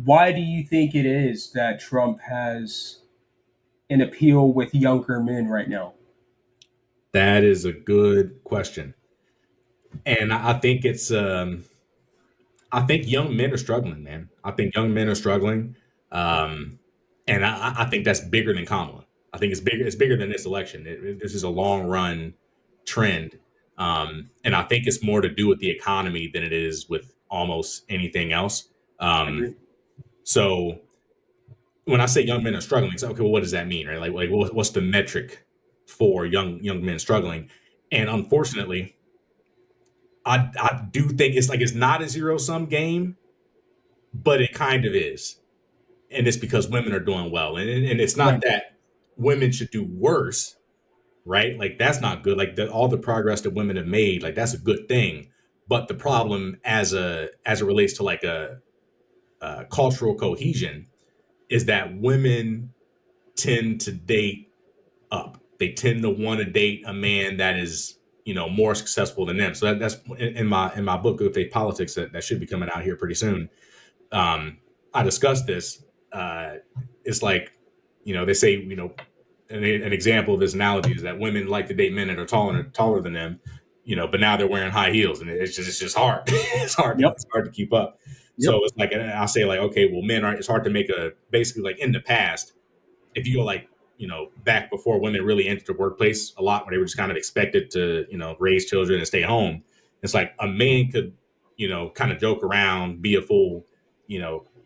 Why do you think it is that Trump has an appeal with younger men right now? That is a good question, and I think I think young men are struggling, man. I think young men are struggling, um, and I think that's bigger than Kamala. I think it's bigger. It's bigger than this election. This is a long run trend, and I think it's more to do with the economy than it is with almost anything else. I Um, agree. so when I say young men are struggling, it's okay. Well, what does that mean, right? What's the metric for young men struggling? And unfortunately, I do think it's not a zero sum game, but it kind of is, and it's because women are doing well, and it's not Right. that women should do worse, right? Like that's not good. Like all the progress that women have made, like that's a good thing. But the problem as it relates to like a cultural cohesion is that women tend to date up. They tend to want to date a man that is more successful than them. So that's in my book, Good Faith Politics, that should be coming out here pretty soon. I discussed this. Uh, it's like, they say, an example of this analogy is that women like to date men that are taller than them, but now they're wearing high heels, and it's just hard. Yep. It's hard to keep up. So Yep. it's like, and I'll say like, okay, well, men are. It's hard to make a basically like in the past, if you go like back before women really entered the workplace a lot, when they were just kind of expected to raise children and stay home. It's like a man could kind of joke around, be a fool,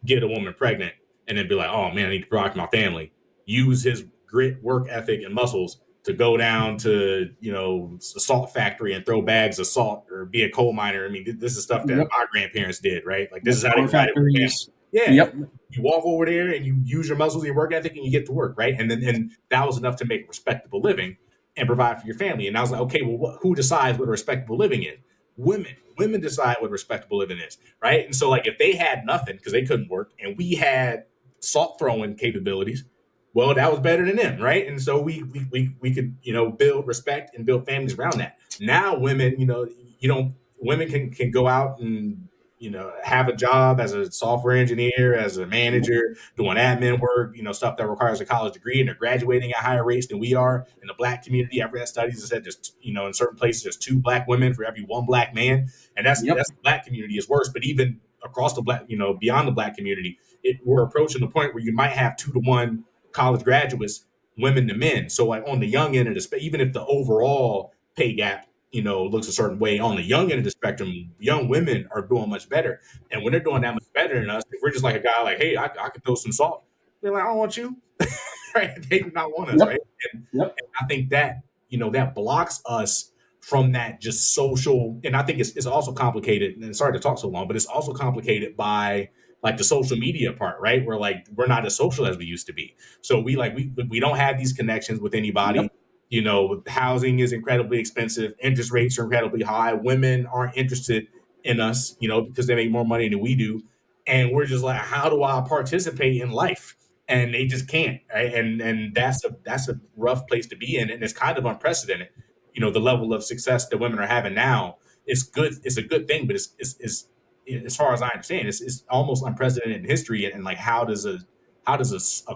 get a woman pregnant, and then be like, oh man, I need to provide for my family. Use his grit, work ethic, and muscles to go down to a salt factory and throw bags of salt, or be a coal miner. I mean, this is stuff that Yep. my grandparents did, right? Like this Yep. is how they Car provided for the family. factories. Yeah, Yep. you walk over there and you use your muscles and your work ethic and you get to work, right? And that was enough to make a respectable living and provide for your family. And I was like, okay, well, who decides what a respectable living is? Women decide what respectable living is, right? And so, like, if they had nothing because they couldn't work, and we had salt throwing capabilities, well, that was better than them, right? And so we could build respect and build families around that. Now, women, you don't women can go out and have a job as a software engineer, as a Yep. manager, doing admin work, stuff that requires a college degree, and they're graduating at higher rates than we are in the black community. I've read studies that said just, in certain places, there's two black women for every one black man. And Yep. that's the black community is worse. But even across the black, beyond the black community, we're approaching the point where you might have 2 to 1 college graduates, women to men. So like on the young end of the even if the overall pay gap looks a certain way. On the young end of the spectrum, young women are doing much better. And when they're doing that much better than us, if we're just like a guy like, hey, I could throw some salt, they're like, I don't want you. Right? They do not want us, Yep. right? And, Yep. and I think that, that blocks us from that just social. And I think it's also complicated. And sorry to talk so long, but it's also complicated by like the social media part, right? Where like we're not as social as we used to be. So we don't have these connections with anybody. Yep. Housing is incredibly expensive. Interest rates are incredibly high. Women aren't interested in us, because they make more money than we do. And we're just like, how do I participate in life? And they just can't. Right? And that's a rough place to be in. And it's kind of unprecedented. The level of success that women are having now is good. It's a good thing, but it's as far as I understand, it's almost unprecedented in history. And like, how does a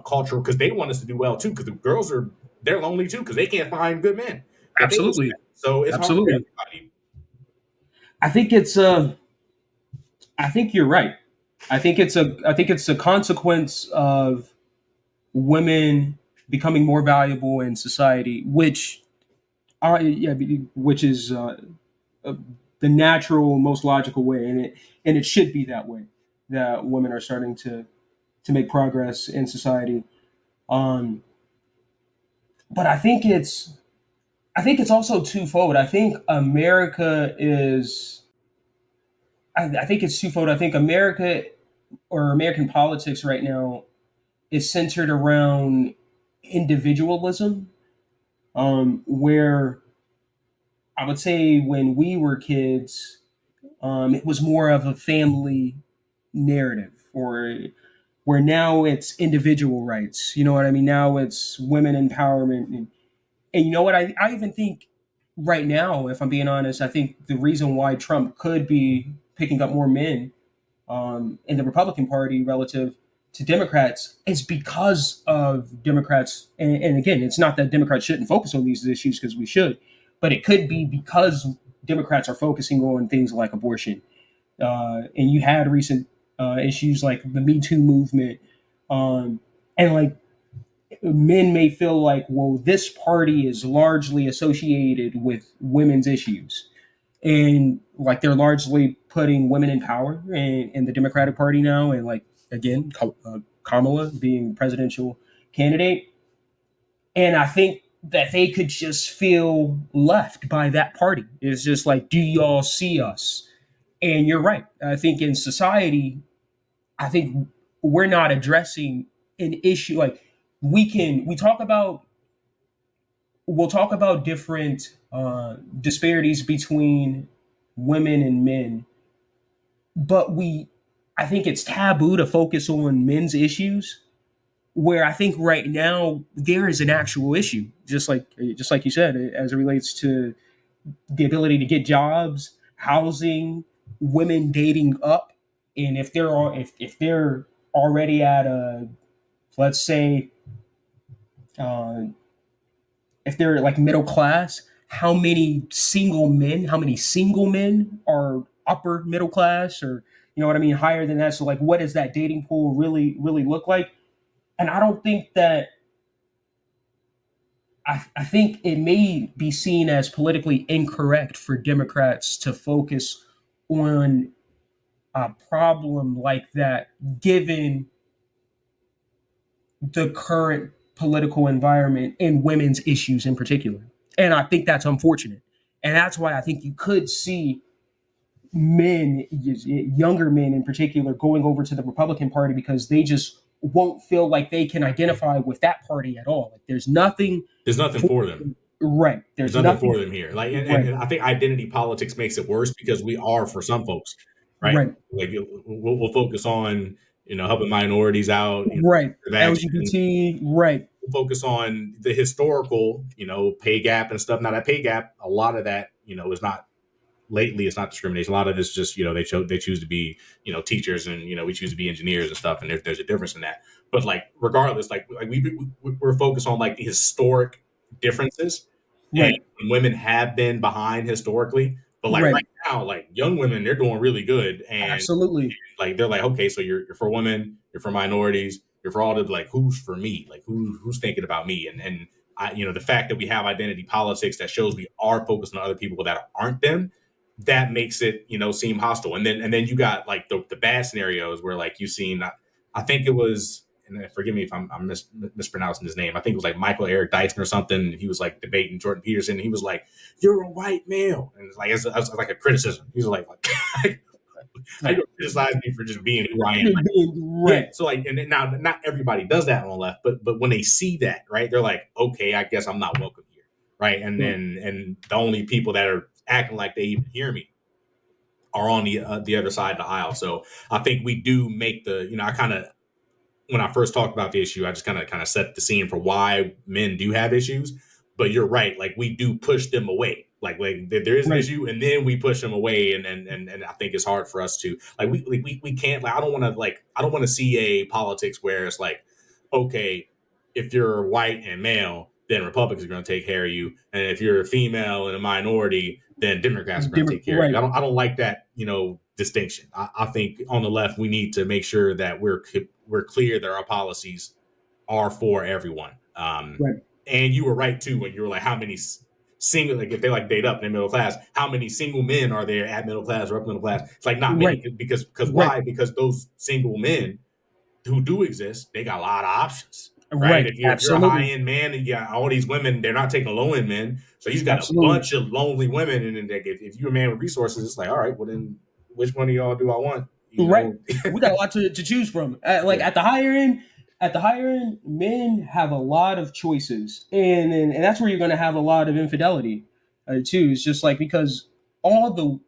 cultural, because they want us to do well too, because the girls they're lonely too because they can't find good men that they Absolutely. respect. So it's hard for Absolutely. everybody. I think it's I think you're right. I think it's a consequence of women becoming more valuable in society, which yeah, which is uh, the natural, most logical way, and it should be that way. That women are starting to make progress in society. Um, but I think it's also twofold. I think America is. I think it's twofold. I think America or American politics right now is centered around individualism, where I would say when we were kids, it was more of a family narrative, or where now it's individual rights. You know what I mean? Now it's women empowerment, and you know what? I even think right now, if I'm being honest, I think the reason why Trump could be picking up more men in the Republican Party relative to Democrats is because of Democrats. And again, it's not that Democrats shouldn't focus on these issues because we should, but it could be because Democrats are focusing on things like abortion. And you had recent issues like the Me Too movement. And like men may feel like, well, this party is largely associated with women's issues, and like they're largely putting women in power in the Democratic Party now, and like again, Kamala being presidential candidate, and I think that they could just feel left by that party. It's just like, do y'all see us? And you're right. I think in society, I think we're not addressing an issue like we talk about we'll talk about different disparities between women and men, but I think it's taboo to focus on men's issues. Where I think right now there is an actual issue, just like you said, as it relates to the ability to get jobs, housing, women dating up, and if they're already at a, let's say, uh, if they're like middle class, how many single men are upper middle class, or you know what I mean, higher than that. So like, what does that dating pool really look like? And I don't think that I think it may be seen as politically incorrect for Democrats to focus on a problem like that, given the current political environment and women's issues in particular. And I think that's unfortunate. And that's why I think you could see men, younger men in particular, going over to the Republican Party because they just won't feel like they can identify with that party at all. Like there's nothing There's nothing for for them. them. Right. There's There's nothing nothing. for them here. Like, Right. and I think identity politics makes it worse because we are for some folks, right? Right. Like we'll focus on helping minorities out, Right. vaccine. LGBT. Right. We'll focus on the historical, pay gap and stuff. Now that pay gap, a lot of that, is not lately. It's not discrimination. A lot of it's just they choose to be teachers, and we choose to be engineers and stuff. And there's a difference in that. But like regardless, like we're focused on like the historic differences, and Right. women have been behind historically. But like right Right. now, like young women, they're doing really good, and Absolutely. like they're like, okay, so you're for women, you're for minorities, you're for all the like who's for me, like who's thinking about me, and I, the fact that we have identity politics that shows we are focused on other people that aren't them, that makes it seem hostile. And then you got like the bad scenarios where like you've seen, I think it was, and forgive me if I'm mispronouncing his name. I think it was like Michael Eric Dyson or something. He was like debating Jordan Peterson. And he was like, "You're a white male," and it's like it's like a criticism. He was like how you Right. gonna criticize me for just being who I am? Like, yeah. Right. So like, and now not everybody does that on the left, but when they see that, right, they're like, okay, I guess I'm not welcome here, right? And Right. then and the only people that are acting like they even hear me are on the other side of the aisle. So I think we do make I kind of when I first talked about the issue, I just kind of set the scene for why men do have issues. But you're right, like we do push them away. Like there is an Right. issue, and then we push them away, and I think it's hard for us to we can't. Like, I don't want to see a politics where it's like, okay, if you're white and male, then Republicans are going to take care of you, and if you're a female and a minority, then Democrats are going to take care of you. Right. I don't like that distinction. I think on the left we need to make sure that we're clear that our policies are for everyone. Right. And you were right too when you were like, how many single, like if they like date up in the middle class, how many single men are there at middle class or upper middle class? It's like not many Right. because Right. why? Because those single men who do exist, they got a lot of options, right? Right. If you're a high Absolutely. end man and you got all these women, they're not taking low end men, so he's got a Absolutely. bunch of lonely women, and then like, if you're a man with resources, it's like, all right, well then, which one of y'all do I want? Right. We got a lot to choose from. Like Yeah, at the higher end, men have a lot of choices, and that's where you're going to have a lot of infidelity, too. It's just like because all the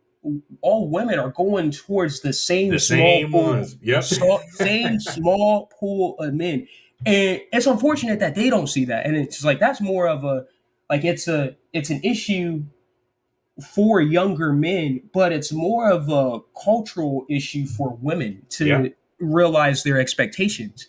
all women are going towards the same the small same pool, ones. Yep. same small pool of men, and it's unfortunate that they don't see that. And it's like that's more of a like it's an issue for younger men, but it's more of a cultural issue for women Yeah. to realize their expectations.